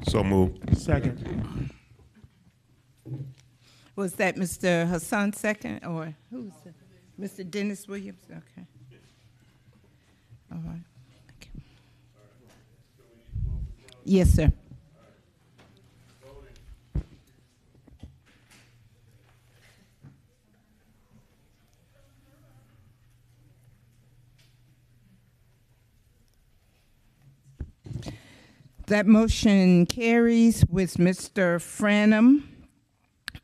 So moved. Second. Was that Mr. Hassan second, or who's it? Mr. Dennis Williams? Okay. All right. Thank you. Yes, sir. That motion carries with Mr. Franum,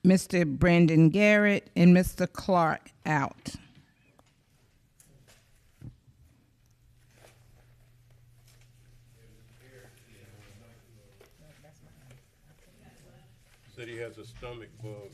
Mr. Brandon Garrett, and Mr. Clark out. Said he has a stomach bug.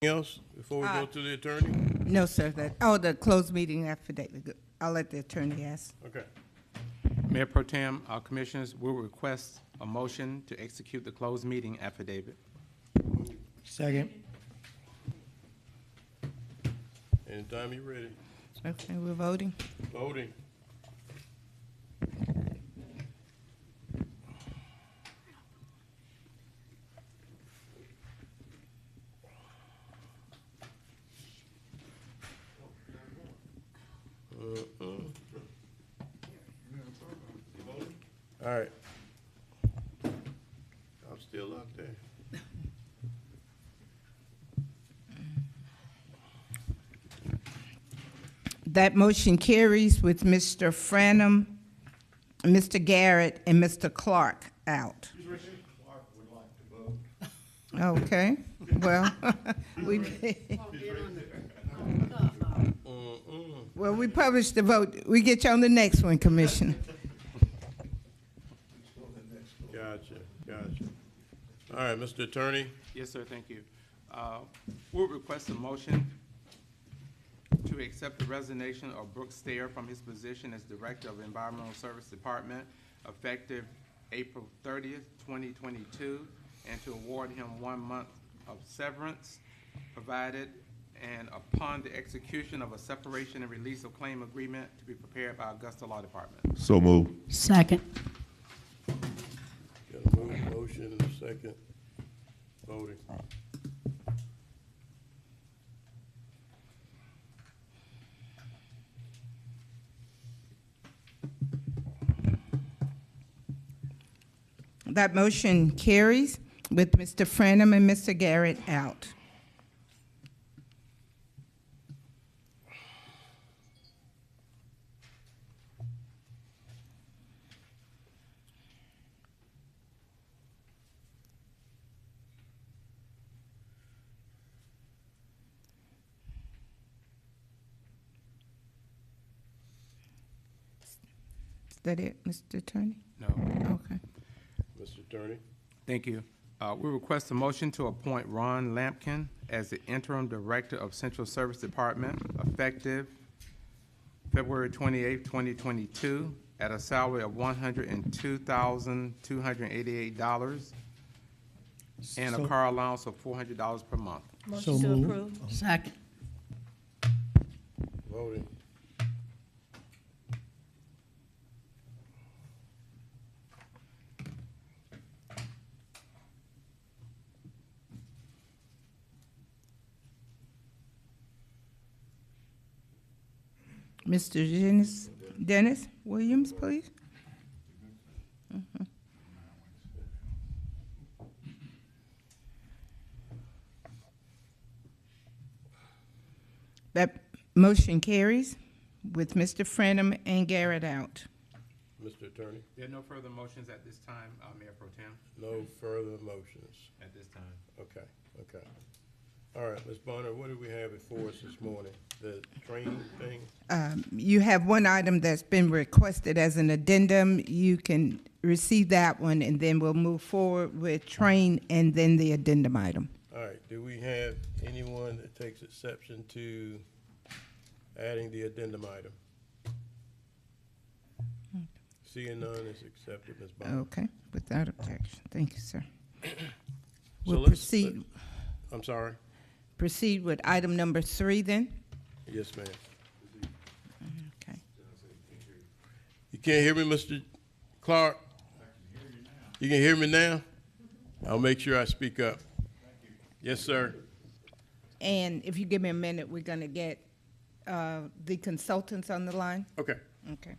else before we go to the attorney? No, sir. The closed meeting affidavit. Good. I'll let the attorney ask. Okay. Mayor Pro Tem, Commissioners will request a motion to execute the closed meeting affidavit. Second. Anytime you're ready. Okay, we're voting. Voting. All right. I'm still up there. That motion carries with Mr. Franum, Mr. Garrett, and Mr. Clark out. Okay, well, well, we published the vote. We get you on the next one, Commissioner. Gotcha. All right, Mr. Attorney. Yes, sir, thank you. We'll request a motion to accept the resignation of Brooks Stair from his position as Director of Environmental Service Department effective April 30th, 2022, and to award him 1 month of severance provided and upon the execution of a separation and release of claim agreement to be prepared by Augusta Law Department. So moved. Second. Got a motion and a second. Voting. That motion carries with Mr. Franum and Mr. Garrett out. Is that it, Mr. Attorney? No. Okay. Mr. Attorney. Thank you. We request a motion to appoint Ron Lampkin as the Interim Director of Central Service Department effective February 28th, 2022, at a salary of $102,288 and a car allowance of $400 per month. So moved. Second. Voting. Mr. Dennis Williams, please. That motion carries with Mr. Franum and Garrett out. Mr. Attorney. There are no further motions at this time, Mayor Pro Tem, No further motions. at this time. Okay. All right, Ms. Bonner, what do we have before us this morning? The train thing? You have one item that's been requested as an addendum. You can receive that one, and then we'll move forward with train and then the addendum item. All right, do we have anyone that takes exception to adding the addendum item? Seeing none, is accepted, Ms. Bonner. Okay, without objection. Thank you, sir. So We'll let's- proceed. I'm sorry? Proceed with item number 3 then. Yes, ma'am. Okay. You can't hear me, Mr. Clark? You can hear me now? I'll make sure I speak up. Yes, sir. And if you give me a minute, we're going to get the consultants on the line. Okay. Okay.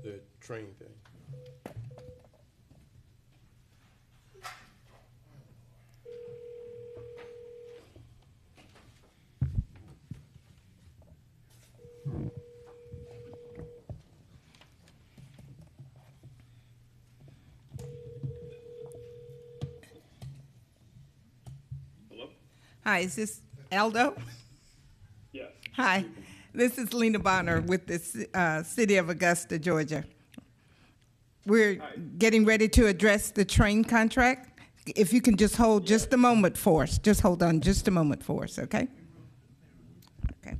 The train thing. Hello? Hi, is this Aldo? Yes. Hi. This is Lena Bonner with the City of Augusta, Georgia. We're getting ready to address the train contract. If you can just hold just a moment for us. Just hold on just a moment for us, okay? Okay.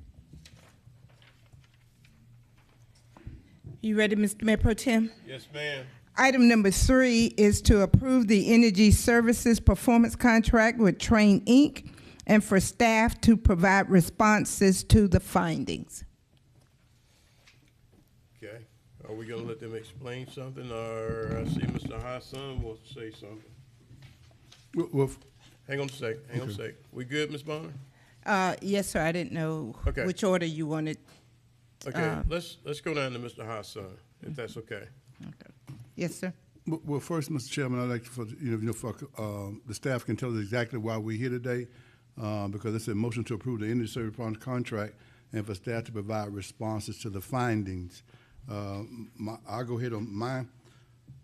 You ready, Mr. Mayor Pro Tem? Yes, ma'am. Item number 3 is to approve the energy services performance contract with Train Inc. and for staff to provide responses to the findings. Okay. Are we gonna let them explain something, or I see Mr. Hassan wants to say something? Well, Hang on a sec, hang on a sec. We good, Ms. Bonner? Yes, sir. I didn't know Okay. which order you wanted. Okay, let's go down to Mr. Hassan, if that's okay. Yes, sir. well, first, Mr. Chairman, I'd like for the staff can tell us exactly why we're here today, because it's a motion to approve the energy service partner contract and for staff to provide responses to the findings. I'll go ahead on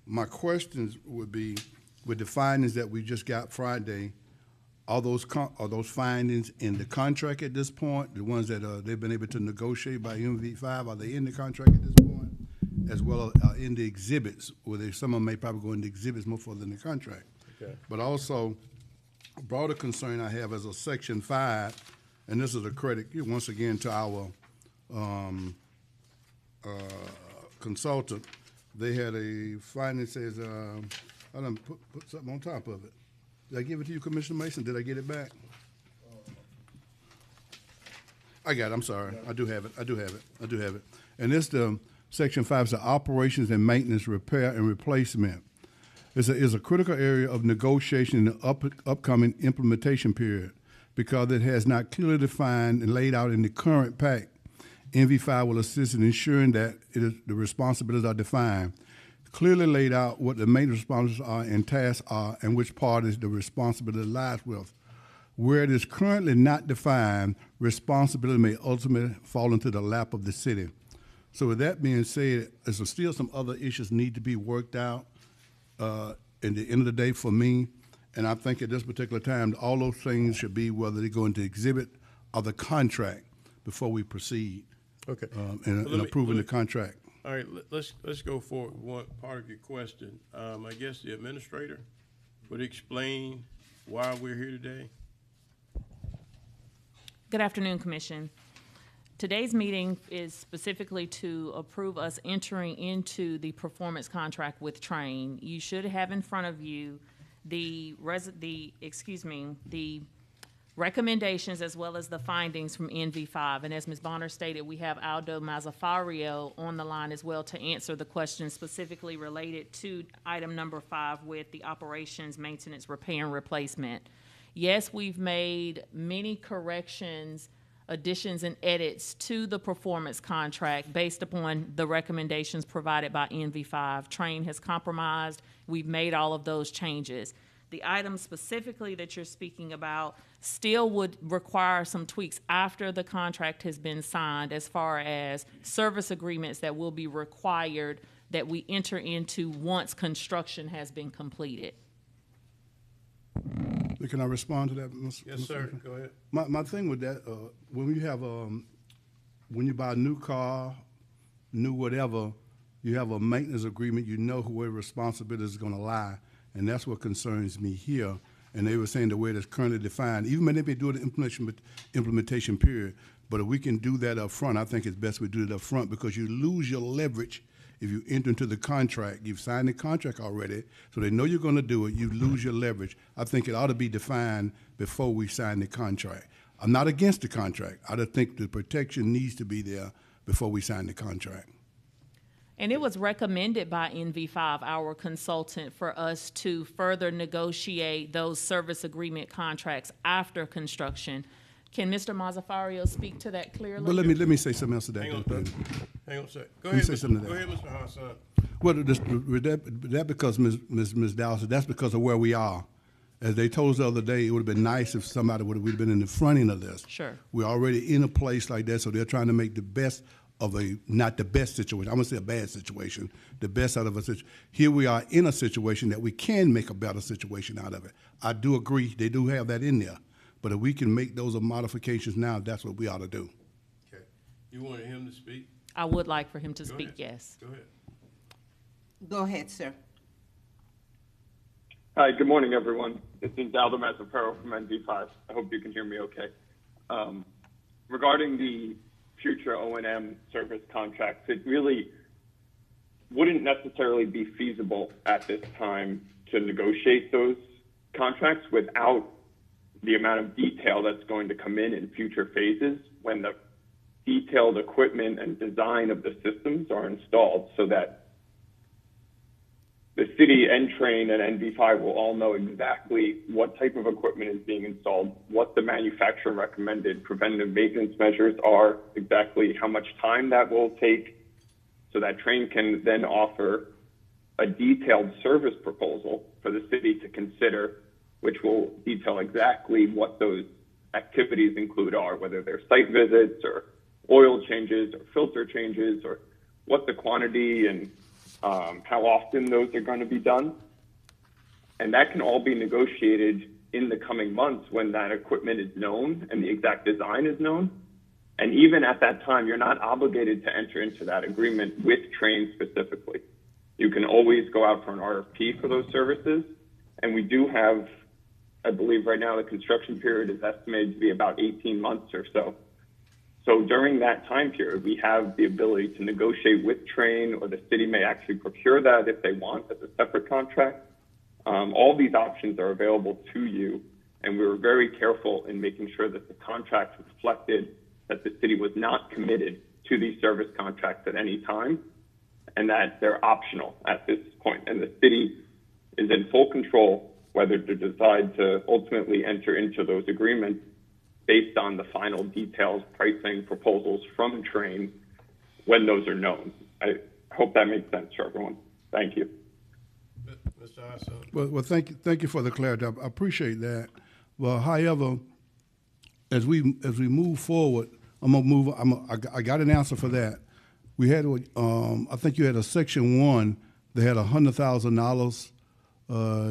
my questions would be with the findings that we just got Friday. Are those findings in the contract at this point? The ones that they've been able to negotiate by MV5, are they in the contract at this point? As well as in the exhibits, where some of them may probably go into exhibits more further than the contract. Okay. But also, a broader concern I have is a Section 5, and this is a credit, once again, to our consultant. They had a finding that says, I done put something on top of it. Did I give it to you, Commissioner Mason? Did I get it back? I got it, I'm sorry. I do have it. And this, Section 5 is the operations and maintenance, repair, and replacement. It's a critical area of negotiation in the upcoming implementation period because it has not clearly defined and laid out in the current pact. NV5 will assist in ensuring that the responsibilities are defined, clearly laid out what the maintenance responsibilities are and tasks are and which parties the responsibility lies with. Where it is currently not defined, responsibility may ultimately fall into the lap of the city. So with that being said, there's still some other issues need to be worked out in the end of the day for me. And I think at this particular time, all those things should be whether they go into exhibit or the contract before we proceed. Okay. In approving the contract. All right, let's go for one part of your question. I guess the administrator would explain why we're here today. Good afternoon, Commission. Today's meeting is specifically to approve us entering into the performance contract with Train. You should have in front of you the recommendations as well as the findings from NV5. And as Ms. Bonner stated, we have Aldo Mazzafario on the line as well to answer the questions specifically related to item number 5 with the operations, maintenance, repair, and replacement. Yes, we've made many corrections, additions, and edits to the performance contract based upon the recommendations provided by NV5. Train has compromised. We've made all of those changes. The items specifically that you're speaking about still would require some tweaks after the contract has been signed as far as service agreements that will be required that we enter into once construction has been completed. Can I respond to that, Mr. Yes, sir. Go ahead. My thing with that, when you have when you buy a new car, new whatever, you have a maintenance agreement. You know where responsibility is going to lie, and that's what concerns me here. And they were saying the way that's currently defined, even when they may do the implementation period, but if we can do that up front, I think it's best we do it up front because you lose your leverage if you enter into the contract. You've signed the contract already, so they know you're going to do it. You lose your leverage. I think it ought to be defined before we sign the contract. I'm not against the contract. I just think the protection needs to be there before we sign the contract. And it was recommended by NV5, our consultant, for us to further negotiate those service agreement contracts after construction. Can Mr. Mazzafario speak to that clearly? But let me say something else to that. Hang on a sec. Go Let me ahead, say something to Go that. ahead, Mr. Hassan. Well, that because Ms. Dowser, that's because of where we are. As they told us the other day, it would have been nice if somebody would have been in the front end of this. Sure. We're already in a place like that, so they're trying to make the best of not the best situation. I'm gonna say a bad situation, the best out of a situation. Here we are in a situation that we can make a better situation out of it. I do agree, they do have that in there. But if we can make those modifications now, that's what we ought to do. Okay. You wanted him to speak? I would like for him to Go speak, ahead. yes. Go ahead. Go ahead, sir. Hi, good morning, everyone. This is Aldo Mazzaparo from NV5. I hope you can hear me okay. Regarding the future O&M service contracts, it really wouldn't necessarily be feasible at this time to negotiate those contracts without the amount of detail that's going to come in future phases when the detailed equipment and design of the systems are installed, so that the city and Train and NV5 will all know exactly what type of equipment is being installed, what the manufacturer recommended preventative maintenance measures are, exactly how much time that will take, so that Train can then offer a detailed service proposal for the city to consider, which will detail exactly what those activities include are, whether they're site visits or oil changes or filter changes, or what the quantity and how often those are going to be done. And that can all be negotiated in the coming months when that equipment is known and the exact design is known. And even at that time, you're not obligated to enter into that agreement with Train specifically. You can always go out for an RFP for those services. And we do have, I believe right now, the construction period is estimated to be about 18 months or so. So during that time period, we have the ability to negotiate with Train, or the city may actually procure that if they want as a separate contract. All these options are available to you, and we were very careful in making sure that the contract reflected that the city was not committed to these service contracts at any time, and that they're optional at this point. And the city is in full control whether to decide to ultimately enter into those agreements based on the final details, pricing, proposals from Train when those are known. I hope that makes sense for everyone. Thank you. Mr. Hassan. Well, thank you for the clarity. I appreciate that. Well, however, as we move forward, I got an answer for that. We had, I think you had a section 1 that had $100,000.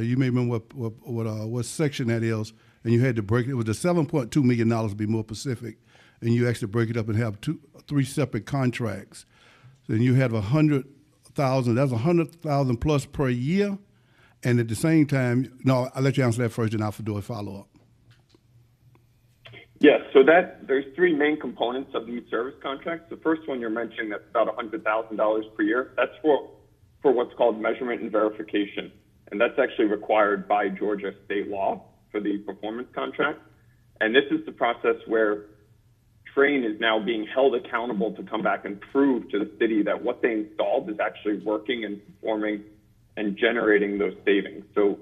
You may remember what section that is, and you had to break it. It was the $7.2 million to be more specific, and you actually break it up and have 3 separate contracts. Then you have $100,000. That's $100,000 plus per year, and at the same time, no, I'll let you answer that first, and I'll do a follow up. Yes, so there's 3 main components of these service contracts. The first one you're mentioning, that's about $100,000 per year. That's for what's called measurement and verification, and that's actually required by Georgia state law for the performance contract. And this is the process where Train is now being held accountable to come back and prove to the city that what they installed is actually working and performing and generating those savings. So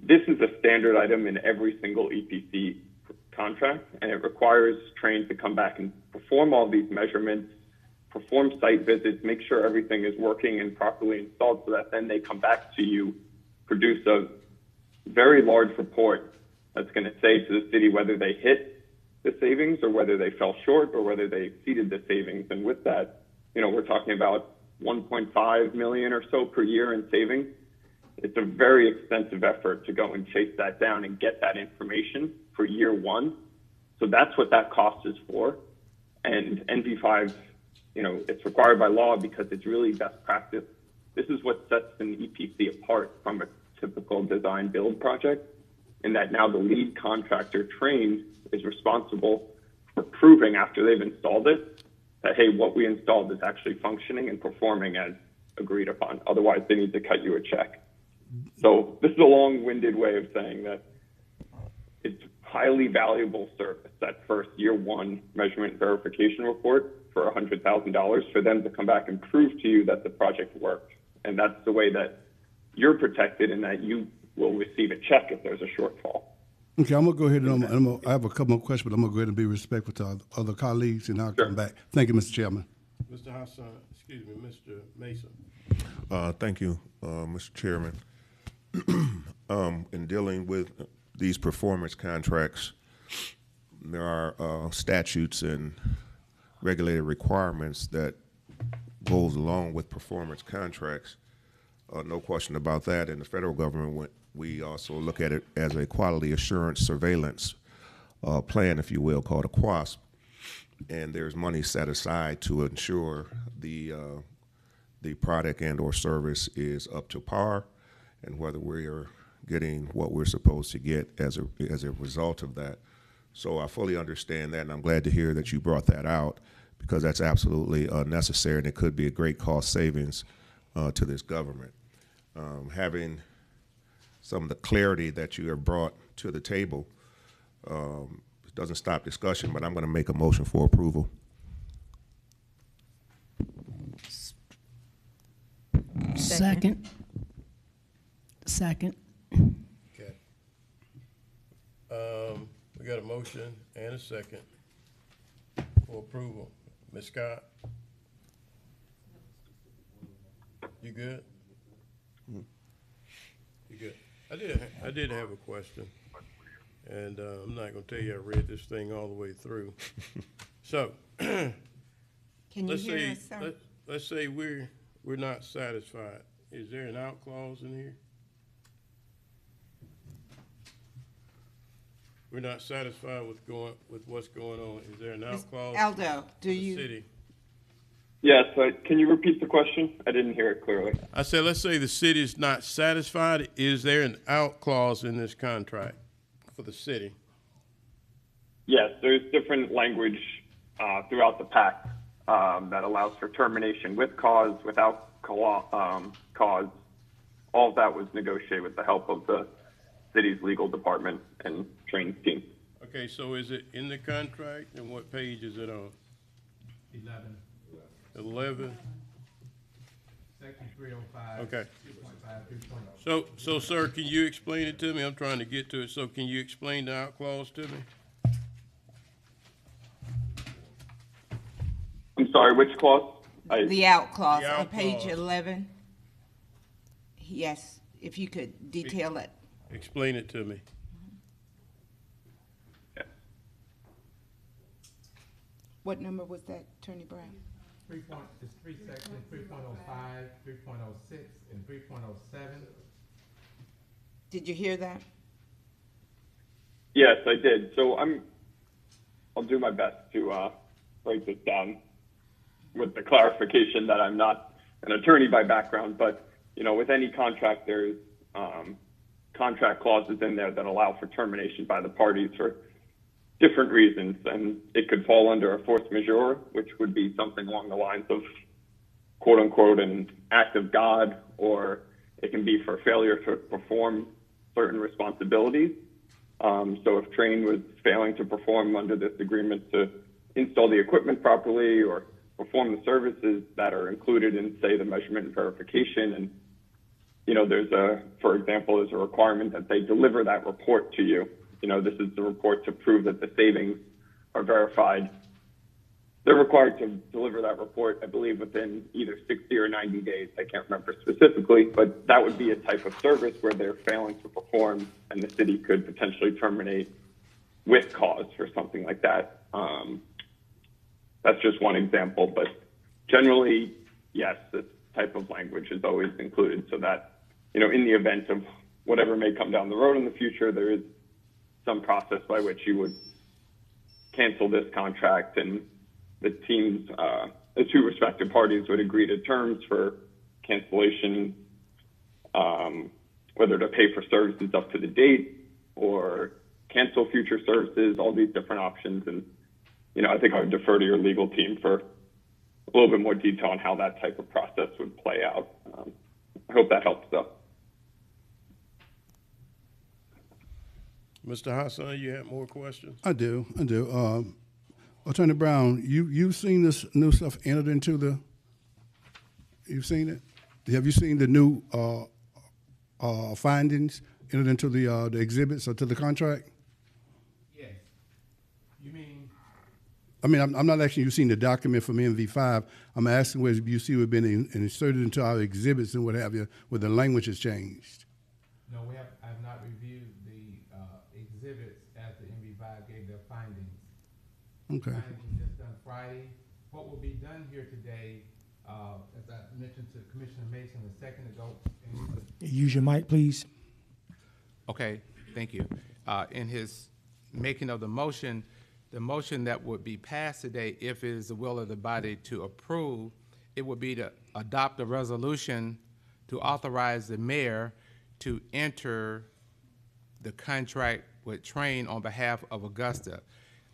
this is a standard item in every single EPC contract, and it requires Train to come back and perform all these measurements, perform site visits, make sure everything is working and properly installed, so that then they come back to you, produce a very large report that's going to say to the city whether they hit the savings or whether they fell short or whether they exceeded the savings. And with that, we're talking about 1.5 million or so per year in savings. It's a very extensive effort to go and chase that down and get that information for year 1. So that's what that cost is for. And NV5, it's required by law because it's really best practice. This is what sets an EPC apart from a typical design build project, in that now the lead contractor, Train, is responsible for proving after they've installed it that, hey, what we installed is actually functioning and performing as agreed upon. Otherwise, they need to cut you a check. So this is a long-winded way of saying that it's highly valuable service, that first year 1 measurement verification report for $100,000 for them to come back and prove to you that the project worked. And that's the way that you're protected, in that you will receive a check if there's a shortfall. Okay, I'm going to go ahead and I have a couple more questions, but I'm going to go ahead and be respectful to other colleagues, and I'll come back. Thank you, Mr. Chairman. Mr. Hassan, Mr. Mason. Thank you, Mr. Chairman. In dealing with these performance contracts, there are statutes and regulated requirements that goes along with performance contracts. No question about that. In the federal government, we also look at it as a quality assurance surveillance plan, if you will, called a QASP. and there's money set aside to ensure the product and or service is up to par, and whether we are getting what we're supposed to get as a result of that. So I fully understand that, and I'm glad to hear that you brought that out, because that's absolutely necessary, and it could be a great cost savings to this government. Having some of the clarity that you have brought to the table doesn't stop discussion, but I'm going to make a motion for approval. Second. Second. Okay. We got a motion and a second for approval. Ms. Scott? You good? You good? I did have a question, and I'm not gonna tell you I read this thing all the way through. So, Can you let's hear say, us, sir? let's say we're not satisfied. Is there an out clause in here? We're not satisfied with what's going on. Is there an out clause? Aldo, for do the you? city? Yes, can you repeat the question? I didn't hear it clearly. I said, let's say the city is not satisfied. Is there an out clause in this contract for the city? Yes, there's different language throughout the pact that allows for termination with cause, without cause. All of that was negotiated with the help of the city's legal department and training team. Okay, so is it in the contract, and what page is it on? 11. 11? Section 305. Okay. 2.5, 3.0. So, sir, can you explain it to me? I'm trying to get to it. So can you explain the out clause to me? I'm sorry, which clause? The out clause The on out page clause. 11. Yes, if you could detail it. Explain it to me. What number was that, Attorney Brown? It's three sections, 3.05, 3.06, and 3.07. Did you hear that? Yes, I did. So I'll do my best to break this down with the clarification that I'm not an attorney by background, but with any contract, there's contract clauses in there that allow for termination by the parties for different reasons, and it could fall under a force majeure, which would be something along the lines of quote unquote an act of God, or it can be for failure to perform certain responsibilities. So if Train was failing to perform under this agreement to install the equipment properly or perform the services that are included in, say, the measurement and verification, and for example, there's a requirement that they deliver that report to you. This is the report to prove that the savings are verified. They're required to deliver that report, I believe, within either 60 or 90 days. I can't remember specifically, but that would be a type of service where they're failing to perform, and the city could potentially terminate with cause for something like that. That's just one example, but generally, yes, this type of language is always included so that, in the event of whatever may come down the road in the future, there is some process by which you would cancel this contract, and the teams, the two respective parties would agree to terms for cancellation, whether to pay for services up to the date or cancel future services, all these different options. And, I think I would defer to your legal team for a little bit more detail on how that type of process would play out. I hope that helps, though. Mr. Hassan, you have more questions? I do. Attorney Brown, you've seen this new stuff entered into the. You've seen it. Have you seen the new findings entered into the exhibits or to the contract? Yes. You mean? I mean, I'm not asking you seen the document from NV5. I'm asking whether you see what's been inserted into our exhibits and what have you, where the language has changed. No, I've not reviewed the exhibits as the NV5 gave their findings. Okay. Findings were just done Friday. What will be done here today, as I mentioned to Commissioner Mason a second ago. Use your mic, please. Okay, thank you. In his making of the motion, The motion that would be passed today, if it is the will of the body to approve, it would be to adopt a resolution to authorize the mayor to enter the contract with Train on behalf of Augusta.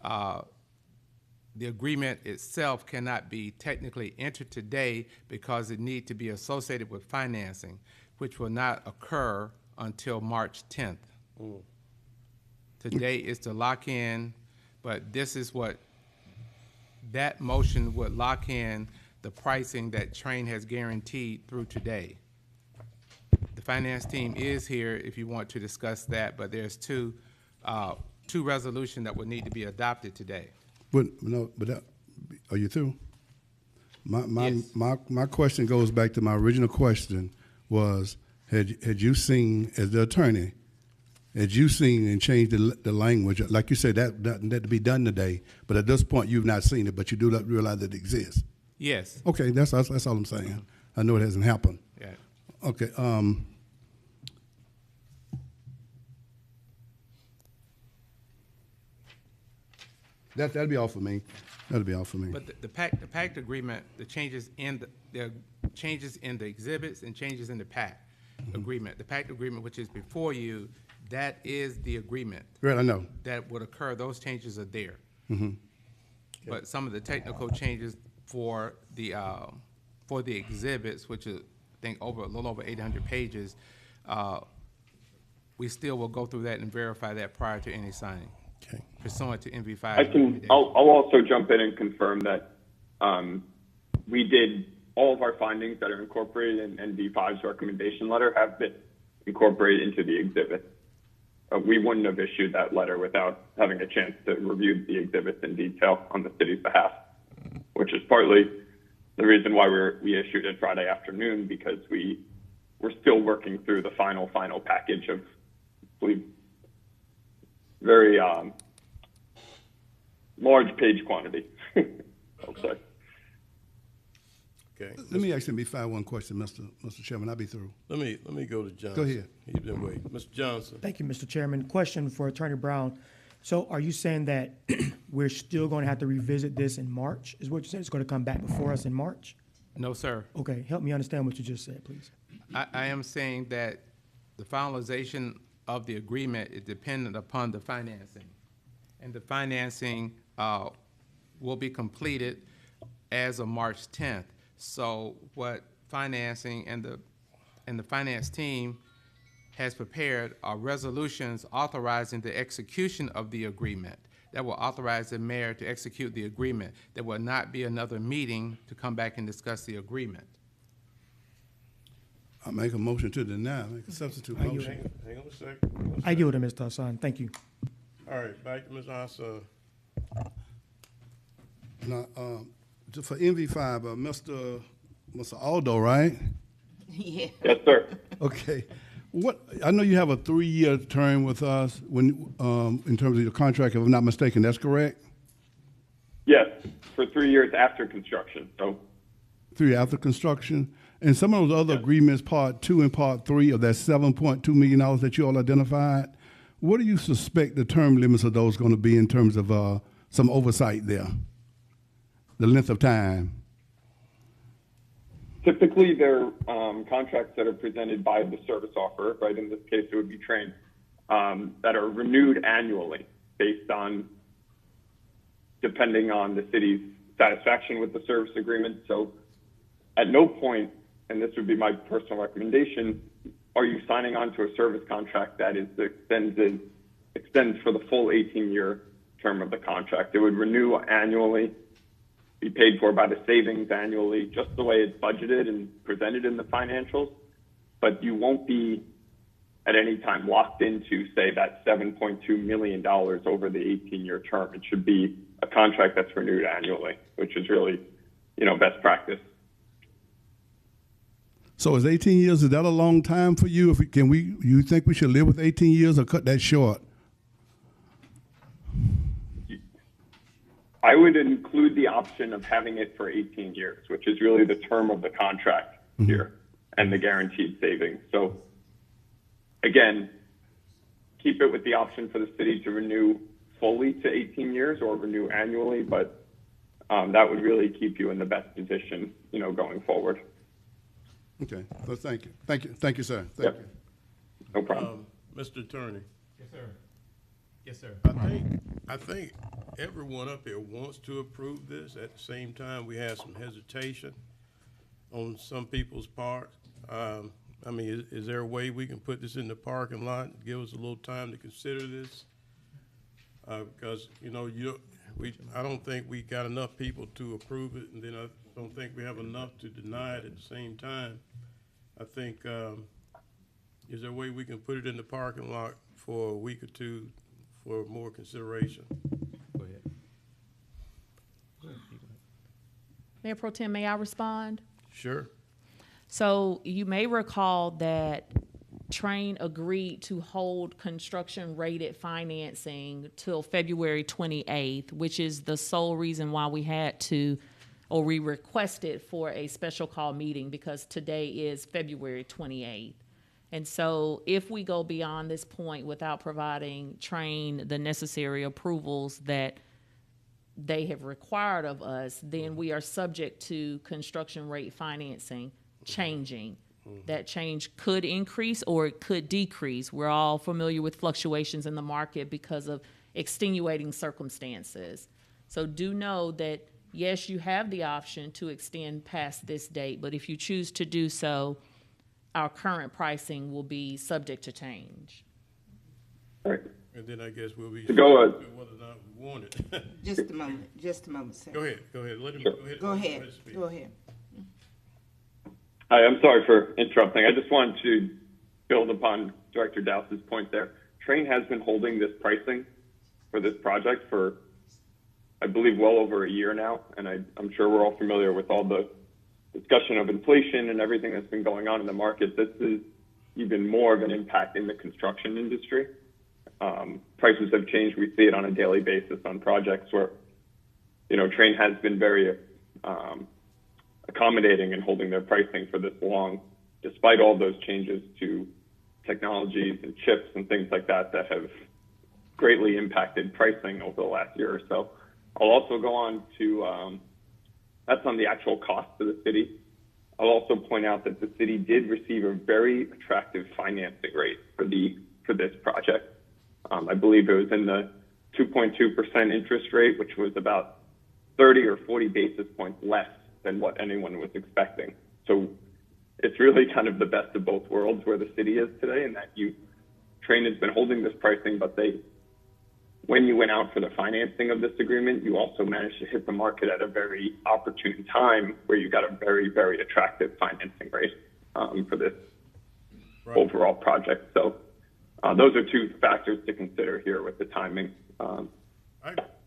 The agreement itself cannot be technically entered today because it needs to be associated with financing, which will not occur until March 10th. Today is to lock in, but this is what, that motion would lock in the pricing that Train has guaranteed through today. The finance team is here if you want to discuss that, but there's two resolutions that would need to be adopted today. But no, but that, are you through? Yes. My question goes back to my original question was, had you seen, as the attorney, had you seen and changed the language? Like you said, that to be done today, but at this point, you've not seen it, but you do not realize that it exists. Yes. Okay, that's all I'm saying. I know it hasn't happened. Yeah. Okay, that'll be all for me. That'll be all for me. But the pact agreement, the changes in the exhibits and changes in the pact agreement. The pact agreement, which is before you, that is the agreement Right, I know. that would occur. Those changes are there. But some of the technical changes for the exhibits, which is, I think, a little over 800 pages, we still will go through that and verify that prior to any signing. Okay. Pursuant to NV5. I'll also jump in and confirm that we did all of our findings that are incorporated in NV5's recommendation letter have been incorporated into the exhibit. We wouldn't have issued that letter without having a chance to review the exhibits in detail on the city's behalf, which is partly the reason why we issued it Friday afternoon, because we're still working through the final package of, I believe, very large page quantity, I'll say. Okay. Let me actually fire one question, Mr. Chairman. I'll be through. Let me go to Johnson. Go ahead. He's been waiting. Mr. Johnson. Thank you, Mr. Chairman. Question for Attorney Brown. So are you saying that we're still going to have to revisit this in March? Is what you said? It's going to come back before us in March? No, sir. Okay, help me understand what you just said, please. I am saying that the finalization of the agreement is dependent upon the financing. And the financing will be completed as of March 10th. So what financing and the finance team has prepared are resolutions authorizing the execution of the agreement that will authorize the mayor to execute the agreement. There will not be another meeting to come back and discuss the agreement. I make a motion to deny, make a substitute motion. Hang on a second. I yield to Mr. Hassan. Thank you. All right, back to Ms. Asa. Now, for NV5, Mr. Aldo, right? Yes, sir. Okay. I know you have a 3-year term with us when, in terms of your contract, if I'm not mistaken, that's correct? Yes, for 3 years after construction. So 3 after construction. And some of those other agreements, part 2 and part 3 of that $7.2 million that you all identified, what do you suspect the term limits of those going to be in terms of some oversight there? The length of time? typically they're contracts that are presented by the service offerer, right? In this case, it would be Train, that are renewed annually based on, depending on the city's satisfaction with the service agreement. So at no point, and this would be my personal recommendation, are you signing on to a service contract that is extends for the full 18-year term of the contract. It would renew annually, be paid for by the savings annually, just the way it's budgeted and presented in the financials. But you won't be at any time locked into, say, that $7.2 million over the 18-year term. It should be a contract that's renewed annually, which is really, best practice. So is 18 years, is that a long time for you? You think we should live with 18 years or cut that short? I would include the option of having it for 18 years, which is really the term of the contract here and the guaranteed savings. So again, keep it with the option for the city to renew fully to 18 years or renew annually, but that would really keep you in the best position, going forward. Okay, well, thank you. Thank you, sir. Thank Yep. you. No problem. Mr. Attorney, Yes, sir. Yes, sir. I think everyone up here wants to approve this. At the same time, we have some hesitation on some people's part. I mean, is there a way we can put this in the parking lot and give us a little time to consider this? Because, I don't think we got enough people to approve it, and then I don't think we have enough to deny it at the same time. I think, is there a way we can put it in the parking lot for a week or two for more consideration? Go ahead. Mayor Pro Tem, may I respond? Sure. So you may recall that Train agreed to hold construction-rated financing till February 28th, which is the sole reason why we had to, or we requested for a special call meeting, because today is February 28th. And so if we go beyond this point without providing Train the necessary approvals that they have required of us, then we are subject to construction rate financing changing. That change could increase or it could decrease. We're all familiar with fluctuations in the market because of extenuating circumstances. So do know that, yes, you have the option to extend past this date, but if you choose to do so, our current pricing will be subject to change. All right. And then I guess we'll be To go, whether or not we want it. Just a moment, sir. Go ahead. Let him, Sure. go ahead. Speak. Go ahead. Hi, I'm sorry for interrupting. I just wanted to build upon Director Dowse's point there. Train has been holding this pricing for this project for, I believe, well over a year now, and I'm sure we're all familiar with all the discussion of inflation and everything that's been going on in the market. This is even more of an impact in the construction industry. Prices have changed. We see it on a daily basis on projects where, Train has been very accommodating and holding their pricing for this long, despite all those changes to technologies and chips and things like that that have greatly impacted pricing over the last year or so. I'll also go on to, that's on the actual cost to the city. I'll also point out that the city did receive a very attractive financing rate for this project. I believe it was in the 2.2% interest rate, which was about 30 or 40 basis points less than what anyone was expecting. So it's really kind of the best of both worlds where the city is today, and that Train has been holding this pricing, but when you went out for the financing of this agreement, you also managed to hit the market at a very opportune time where you got a very, very attractive financing rate for this overall project. So those are two factors to consider here with the timing. I'll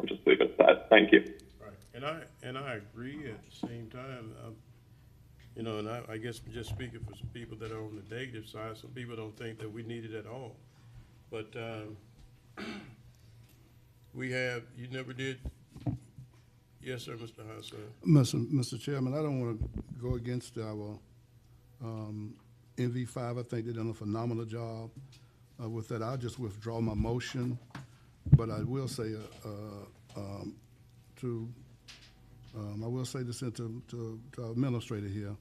just leave it at that. Thank you. Right, and I agree at the same time, and I guess I'm just speaking for some people that are on the negative side. Some people don't think that we need it at all, but you never did. Yes, sir, Mr. Hassan. Mr. Chairman, I don't want to go against our NV5. I think they've done a phenomenal job with that. I'll just withdraw my motion, but I will say I will say this to our administrator here.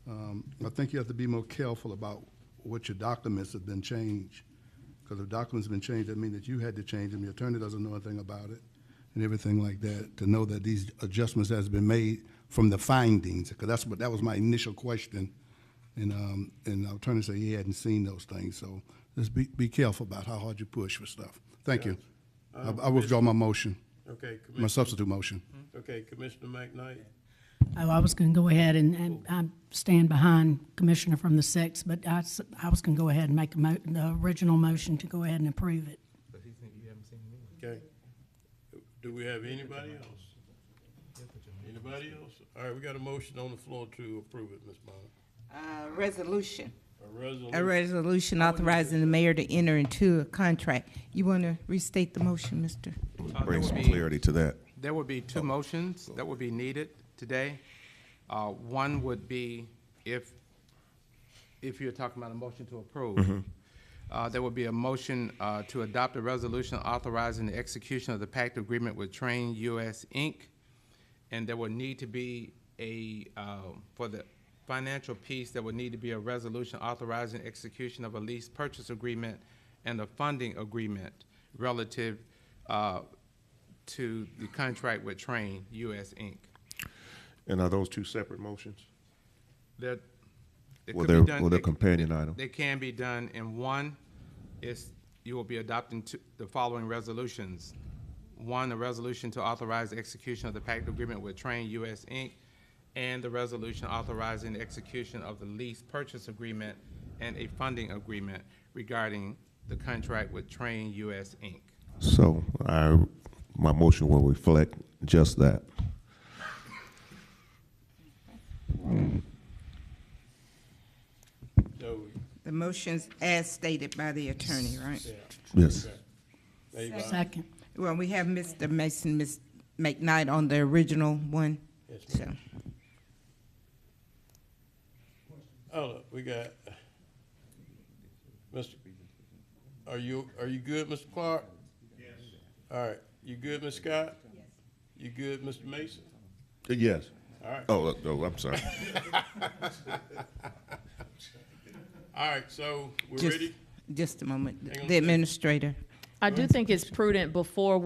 I think you have to be more careful about what your documents have been changed. Because if documents have been changed, that means that you had to change them. Your attorney doesn't know anything about it and everything like that, to know that these adjustments has been made from the findings. Because that was my initial question. And our attorney said he hadn't seen those things. So just be careful about how hard you push for stuff. Thank you. I withdraw my motion. Okay, My substitute motion. Okay, Commissioner McKnight. Oh, I was going to go ahead and I stand behind Commissioner from the 6th, but I was going to go ahead and make the original motion to go ahead and approve it. But he think you haven't seen me. Okay. Do we have anybody else? Anybody else? All right, we got a motion on the floor to approve it, Ms. Bonner. Resolution. A A resolution authorizing the mayor to enter into a contract. You want to restate the motion, Mr.? Bring some clarity to that. There would be two motions that would be needed today. One would be if you're talking about a motion to approve. There will be a motion to adopt a resolution authorizing the execution of the PACT agreement with Train US Inc. And there will need to be for the financial piece, there would need to be a resolution authorizing execution of a lease purchase agreement and a funding agreement relative to the contract with Train US Inc. And are those two separate motions? That it Or could be they're, done- or they're it- companion items? They can be done in one. You will be adopting the following resolutions. One, a resolution to authorize the execution of the PACT agreement with Train US Inc. and the resolution authorizing the execution of the lease purchase agreement and a funding agreement regarding the contract with Train US Inc. So my motion will reflect just that. So, The motion's as stated by the attorney, right? Yes. there you go. Second. Well, we have Mr. Mason, Ms. McKnight on the original one, Yes, so. ma'am. Oh, look, we got, Mr., are you good, Mr. Clark? Yes. All right, you good, Ms. Scott? Yes. You good, Mr. Mason? Yes. All right. Oh, I'm sorry. All right, so we're Just- ready? Just a moment. Hang on The a second. administrator. I do think it's prudent before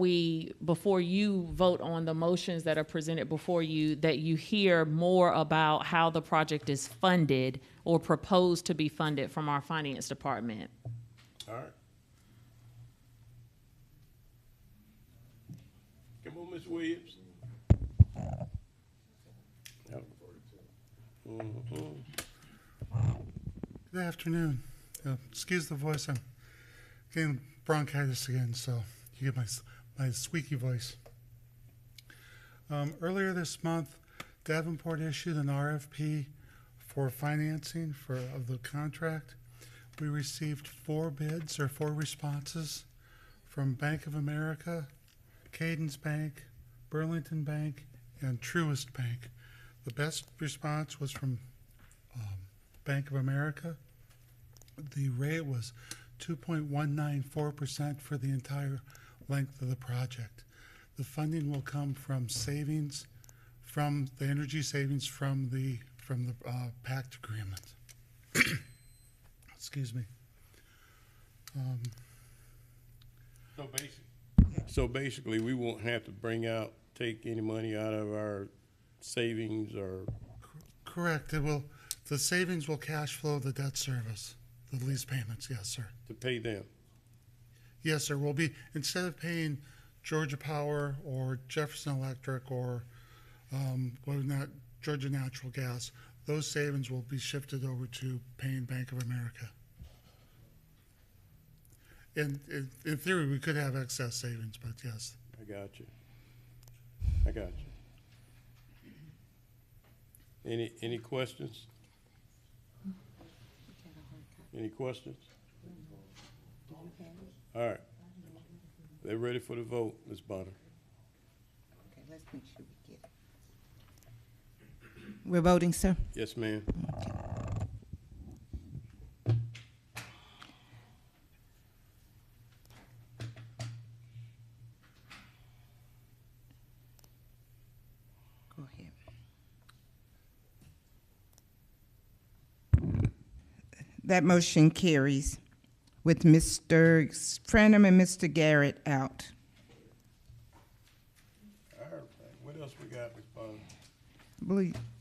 you vote on the motions that are presented before you, that you hear more about how the project is funded or proposed to be funded from our finance department. All right. Come on, Ms. Williams. Yep. Mhm. Good afternoon. Excuse the voice. I'm getting bronchitis again, so you get my squeaky voice. Earlier this month, Davenport issued an RFP for financing of the contract. We received 4 bids or 4 responses from Bank of America, Cadence Bank, Burlington Bank, and Truist Bank. The best response was from Bank of America. The rate was 2.194% for the entire length of the project. The funding will come from savings, from the energy savings from the PACT agreement. Excuse me. So basically, we won't have to take any money out of our savings or, Correct. The savings will cash flow the debt service, the lease payments. Yes, sir. to pay them. Yes, sir. We'll be, instead of paying Georgia Power or Jefferson Electric or Georgia Natural Gas, those savings will be shifted over to paying Bank of America. In theory, we could have excess savings, but yes. I got you. Any questions? Any questions? All right. They're ready for the vote, Ms. Bonner. Okay, let's make sure we get it. We're voting, sir? Yes, ma'am. Go ahead. That motion carries with Mr. Franham and Mr. Garrett out. All right. What else we got, Ms. Bonner?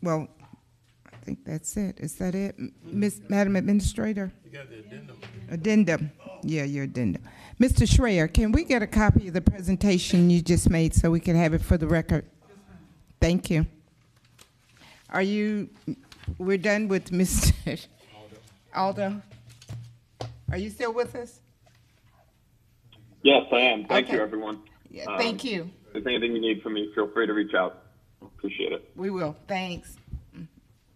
Well, I think that's it. Is that it? Madam Administrator? You got the addendum. Addendum. Yeah, your addendum. Mr. Schreier, can we get a copy of the presentation you just made so we can have it for the record? Thank you. We're done with Mr. Aldo? Are you still with us? Yes, I am. Thank Okay. you, everyone. Yeah, thank you. If there's anything you need from me, feel free to reach out. Appreciate it. We will. Thanks.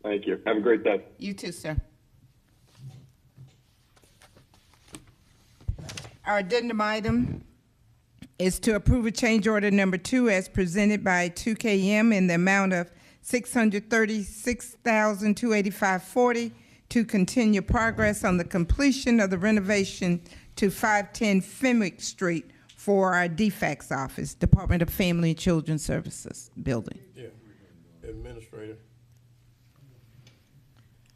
Thank you. Have a great day. You too, sir. Our addendum item is to approve a change order number 2 as presented by 2KM in the amount of $636,285.40 to continue progress on the completion of the renovation to 510 Fenwick Street for our DFACS office, Department of Family and Children Services building. Yeah, Administrator.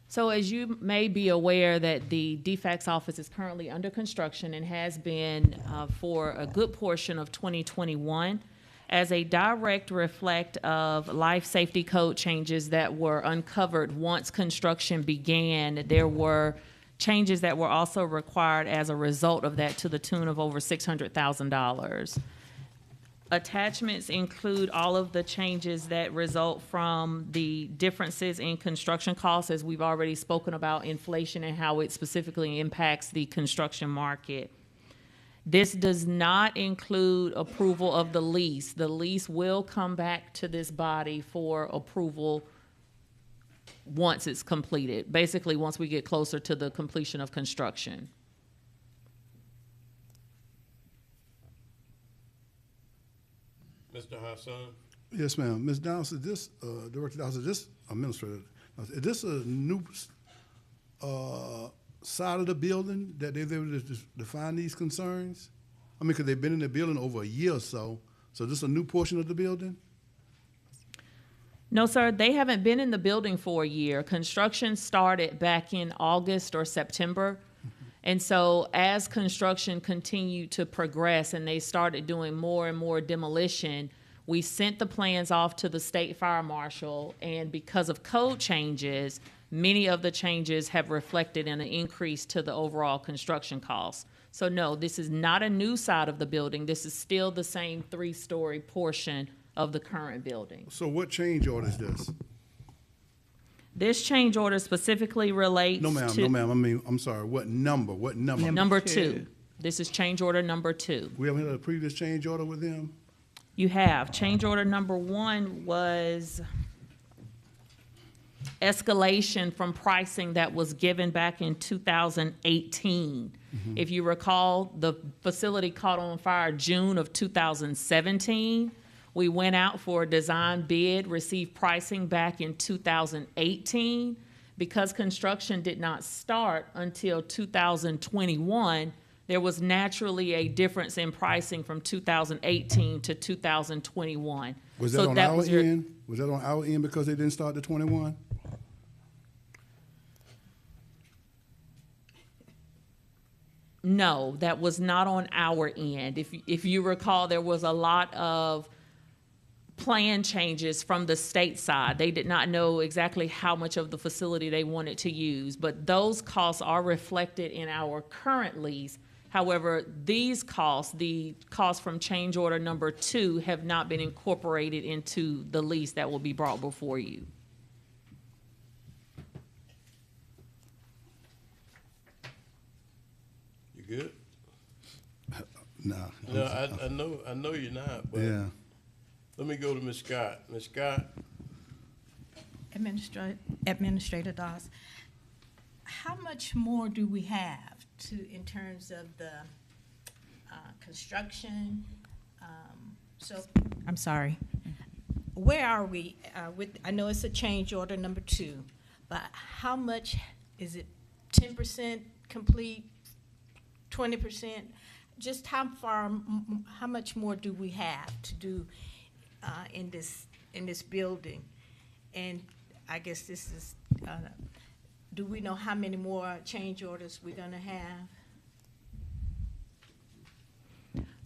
So as you may be aware that the DFACS office is currently under construction and has been for a good portion of 2021 as a direct reflect of life safety code changes that were uncovered once construction began. There were changes that were also required as a result of that to the tune of over $600,000. Attachments include all of the changes that result from the differences in construction costs, as we've already spoken about inflation and how it specifically impacts the construction market. This does not include approval of the lease. The lease will come back to this body for approval once it's completed, basically once we get closer to the completion of construction. Mr. Hassan? Yes, ma'am. Ms. Downs, is this, Director Downs, is this Administrator, is this a new side of the building that they've able to define these concerns? I mean, because they've been in the building over a year or so this is a new portion of the building? No, sir, they haven't been in the building for a year. Construction started back in August or September. And so as construction continued to progress and they started doing more and more demolition, we sent the plans off to the state fire marshal, and because of code changes, many of the changes have reflected in an increase to the overall construction costs. So no, this is not a new side of the building. This is still the same 3-story portion of the current building. So what change order is this? This change order specifically relates to... No, ma'am, I mean, I'm sorry, what number? Number two. This is change order number 2. We haven't had a previous change order with them? You have. Change order number 1 was escalation from pricing that was given back in 2018. If you recall, the facility caught on fire June of 2017. We went out for a design bid, received pricing back in 2018. Because construction did not start until 2021, there was naturally a difference in pricing from 2018 to 2021. Was that on our end? Was that on our end because they didn't start the 21? No, that was not on our end. If you recall, there was a lot of plan changes from the state side. They did not know exactly how much of the facility they wanted to use, but those costs are reflected in our current lease. However, these costs, the costs from change order number 2, have not been incorporated into the lease that will be brought before you. You good? No. No, I know you're not, but Yeah. let me go to Ms. Scott. Ms. Scott? Administrator Dawes, how much more do we have in terms of the construction? I'm sorry. Where are we I know it's a change order number 2, but how much is it? 10% complete, 20%? Just how much more do we have to do in this building? And I guess this is, do we know how many more change orders we're gonna have?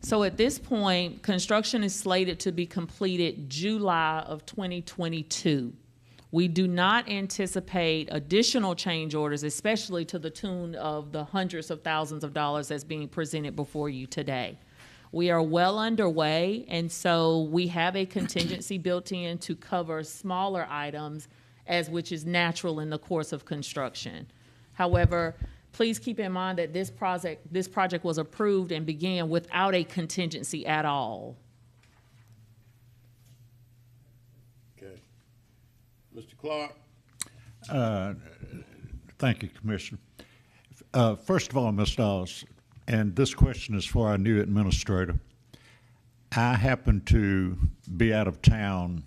So at this point, construction is slated to be completed July of 2022. We do not anticipate additional change orders, especially to the tune of the hundreds of thousands of dollars that's being presented before you today. We are well underway, and so we have a contingency built in to cover smaller items, which is natural in the course of construction. However, please keep in mind that this project was approved and began without a contingency at all. Okay. Mr. Clark? Thank you, Commissioner. First of all, Ms. Dawes, and this question is for our new administrator. I happen to be out of town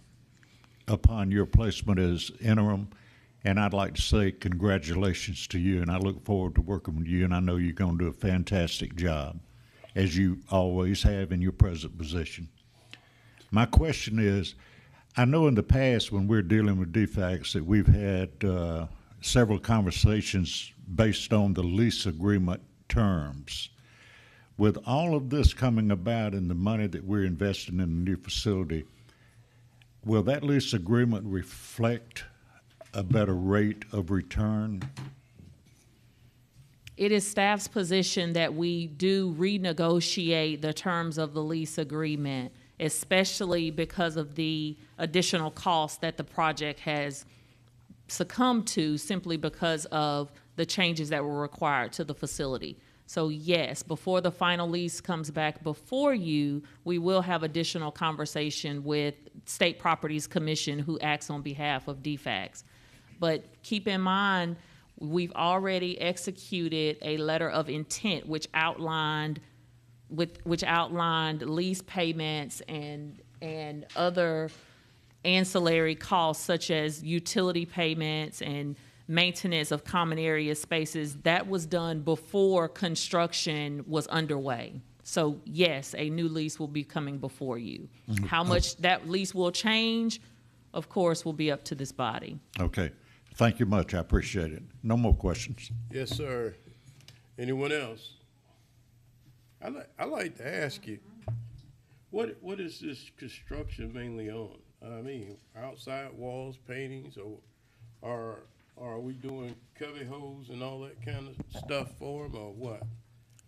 upon your placement as interim, And I'd like to say congratulations to you, and I look forward to working with you, and I know you're going to do a fantastic job, as you always have in your present position. My question is, I know in the past when we're dealing with defects that we've had several conversations based on the lease agreement terms. With all of this coming about and the money that we're investing in the new facility, will that lease agreement reflect a better rate of return? It is staff's position that we do renegotiate the terms of the lease agreement, especially because of the additional costs that the project has succumbed to simply because of the changes that were required to the facility. So yes, before the final lease comes back before you, we will have additional conversation with State Properties Commission, who acts on behalf of DFACS. But keep in mind, we've already executed a letter of intent which outlined lease payments and other ancillary costs such as utility payments and maintenance of common area spaces. That was done before construction was underway. So yes, a new lease will be coming before you. How much that lease will change, of course, will be up to this body. Okay. Thank you much. I appreciate it. No more questions. Yes, sir. Anyone else? I'd like to ask you, what is this construction mainly on? I mean, outside walls, paintings, or are we doing cubby holes and all that kind of stuff for them, or what?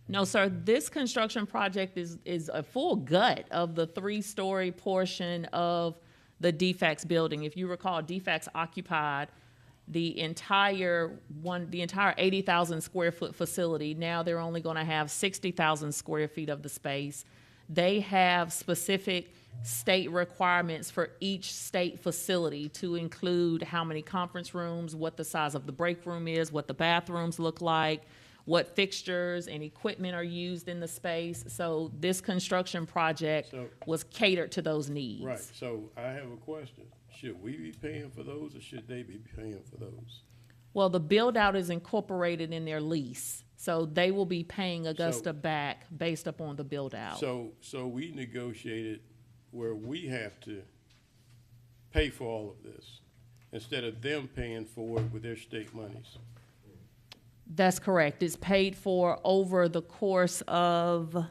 No, sir, this construction project is a full gut of the 3-story portion of the DFACS building. If you recall, DFACS occupied the entire 80,000 square foot facility. Now they're only going to have 60,000 square feet of the space. They have specific state requirements for each state facility to include how many conference rooms, what the size of the break room is, what the bathrooms look like, what fixtures and equipment are used in the space. So this construction project was catered to those needs. Right, so I have a question. Should we be paying for those, or should they be paying for those? Well, the build-out is incorporated in their lease, so they will be paying Augusta back based upon the build-out. So we negotiated where we have to pay for all of this instead of them paying for it with their state monies. That's correct. It's paid for over the course of...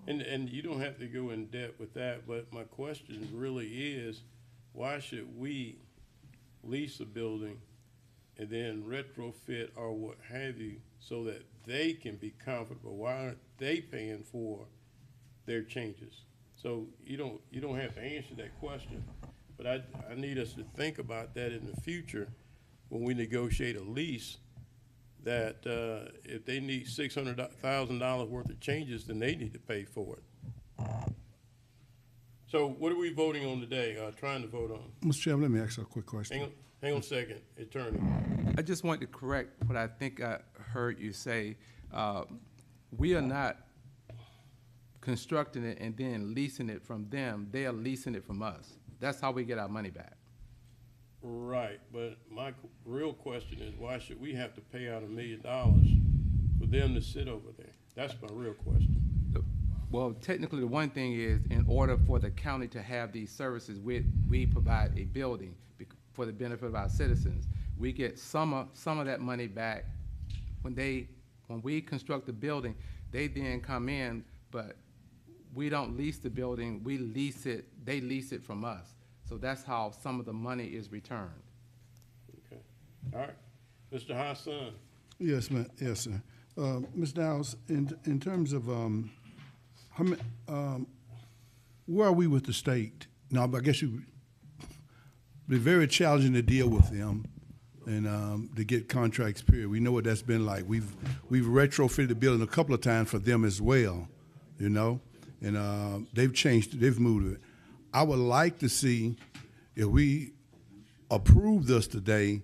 And you don't have to go in depth with that, but my question really is, why should we lease a building and then retrofit or what have you so that they can be comfortable? Why aren't they paying for their changes? So you don't have to answer that question, but I need us to think about that in the future when we negotiate a lease, that if they need $600,000 worth of changes, then they need to pay for it. So what are we voting on today, trying to vote on? Mr. Chairman, let me ask you a quick question. Hang on a second, Attorney. I just want to correct what I think I heard you say. We are not constructing it and then leasing it from them. They are leasing it from us. That's how we get our money back. Right, but my real question is, why should we have to pay out $1 million for them to sit over there? That's my real question. Well, technically, the one thing is, in order for the county to have these services, we provide a building for the benefit of our citizens. We get some of that money back when we construct the building. They then come in, but we don't lease the building. We lease it. They lease it from us. So that's how some of the money is returned. Okay. All right. Mr. Hassan. Yes, ma'am. Yes, sir. Ms. Downs, in terms of where are we with the state? Now, I guess it'd be very challenging to deal with them and to get contracts, period. We know what that's been like. We've retrofitted the building a couple of times for them as well, you know, and they've changed, they've moved it. I would like to see, if we approve this today,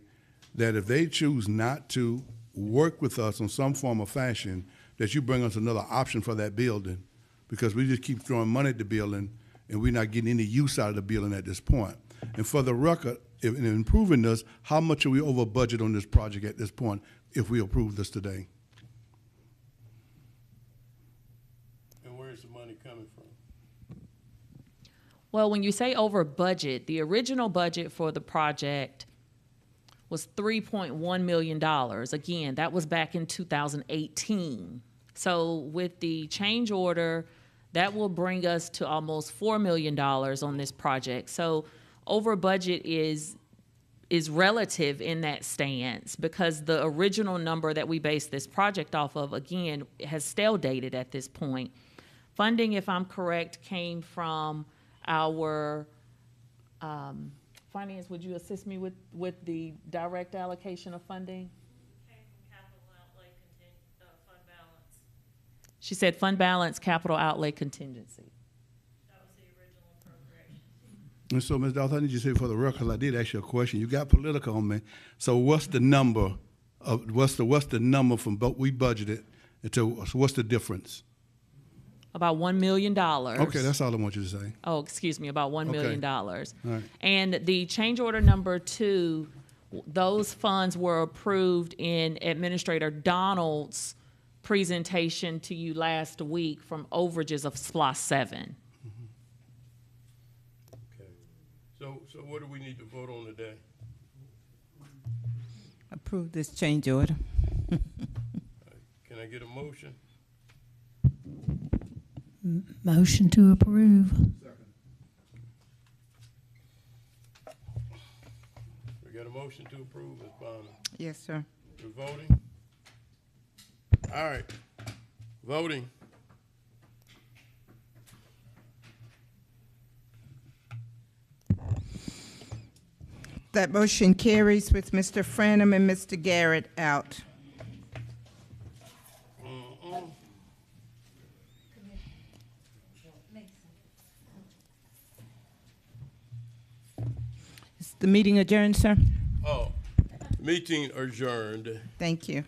that if they choose not to work with us in some form or fashion, that you bring us another option for that building, because we just keep throwing money at the building and we're not getting any use out of the building at this point. And for the record, in improving this, how much are we over budget on this project at this point if we approve this today? And where's the money coming from? Well, when you say over budget, the original budget for the project was $3.1 million. Again, that was back in 2018. So with the change order, that will bring us to almost $4 million on this project. So over budget is relative in that stance because the original number that we based this project off of, again, has stale dated at this point. Funding, if I'm correct, came from our finance. Would you assist me with the direct allocation of funding? She said fund balance, capital outlay contingency. That was the original appropriation. And so, Ms. Dawes, I need you to say for the record, I did ask you a question. You got political on me. So what's the number what's the number from what we budgeted so what's the difference? About $1 million. Okay, that's all I want you to say. Oh, excuse me, about $1 million. All right. And the change order number 2, those funds were approved in Administrator Donald's presentation to you last week from overages of SPLOS 7. Okay. So what do we need to vote on today? Approve this change order. Can I get a motion? Motion to approve. We got a motion to approve, Ms. Bonner. Yes, sir. We're voting? All right, voting. That motion carries with Mr. Franum and Mr. Garrett out. Is the meeting adjourned, sir? Oh, meeting adjourned. Thank you.